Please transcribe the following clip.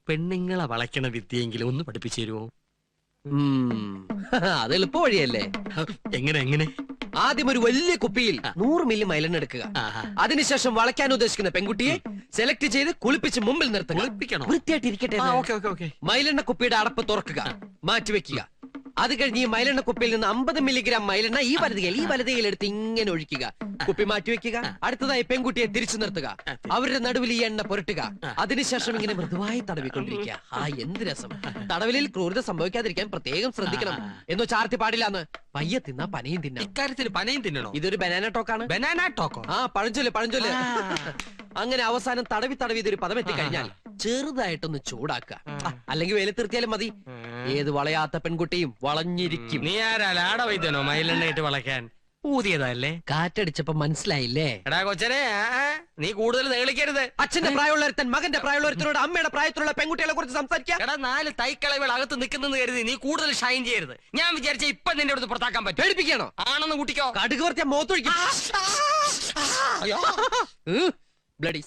പെണ്ണുങ്ങളെ വളയ്ക്കണ വിദ്യയെങ്കിലും ഒന്ന് പഠിപ്പിച്ചു തരുമോ? അത് എളുപ്പ വഴിയല്ലേ. എങ്ങനെ എങ്ങനെ? ആദ്യം ഒരു വലിയ കുപ്പിയിൽ 100 മില്ലി മൈലെണ്ണ എടുക്കുക. അതിനുശേഷം വളയ്ക്കാൻ ഉദ്ദേശിക്കുന്ന പെൺകുട്ടിയെ സെലക്ട് ചെയ്ത് കുളിപ്പിച്ച് മുമ്പിൽ നിർത്തുക. കുളിപ്പിക്കണോ? വൃത്തിയായിട്ടിരിക്കട്ടെ. മൈലെണ്ണ കുപ്പിയുടെ അടപ്പ് തുറക്കുക, മാറ്റിവെക്കുക. അത് കഴിഞ്ഞ് ഈ മൈലെണ്ണ കുപ്പിയിൽ നിന്ന് 50 മില്ലിഗ്രാം മൈലെണ്ണ ഈ വലതയിൽ എടുത്ത് ഇങ്ങനെ ഒഴിക്കുക. കുപ്പി മാറ്റിവെക്കുക. അടുത്തതായി പെൺകുട്ടിയെ തിരിച്ചു നിർത്തുക. അവരുടെ നടുവിൽ ഈ എണ്ണ പുരട്ടുക. അതിനുശേഷം ഇങ്ങനെ മൃദുവായി തടവിക്കൊണ്ടിരിക്കുക. എന്ത് രസം! തടവിലിൽ ക്രൂരത സംഭവിക്കാതിരിക്കാൻ പ്രത്യേകം ശ്രദ്ധിക്കണം. എന്നോ ചാർത്തി പാടില്ലാന്ന്. പയ്യെ തിന്നാ പനയും തിന്നാം. ഇക്കാര്യത്തിൽ പനയും തിന്നണോ? ഇതൊരു ബനാന ടോക്കാണ്. Banana Toko? പഴഞ്ചൊല്ല്. അങ്ങനെ അവസാനം തടവി ഇതൊരു പദമെത്തി കഴിഞ്ഞാൽ ചെറുതായിട്ടൊന്ന് ചൂടാക്കുക. അല്ലെങ്കിൽ വെയിലത്തിർത്തിയാലും മതി. ഏത് വളയാത്ത പെൺകുട്ടിയും വളഞ്ഞിരിക്കും. നീ ആരാ ലാട വൈദ്യനോ മയിലെണ്ണയിട്ട് വളയ്ക്കാൻ? ഊതിയതല്ലേ? കാറ്റടിച്ചപ്പോ മനസ്സിലായില്ലേ? എടാ കൊച്ചനെ, നീ കൂടുതൽ നേളിക്കരുത്. അച്ഛന്റെ പ്രായമുള്ളൊരുത്തൻ മകന്റെ പ്രായമുള്ളൊരുത്തനോട് അമ്മയുടെ പ്രായത്തിലുള്ള പെൺകുട്ടികളെ കുറിച്ച് സംസാരിക്കാം. എടാ 4 തൈക്കളകൾ അകത്ത് നിൽക്കുന്നെന്ന് കരുതി നീ കൂടുതൽ ഷൈൻ ചെയ്യരുത്. ഞാൻ വിചാരിച്ച ഇപ്പൊ നിന്റെ അടുത്ത് പുറത്താക്കാൻ പറ്റും. പേടിപ്പിക്കണോ? ആണെന്ന് കൂട്ടിക്കോ. കടുക് വർത്തിയ മോത്തൊഴിക്കും. ബ്ലഡി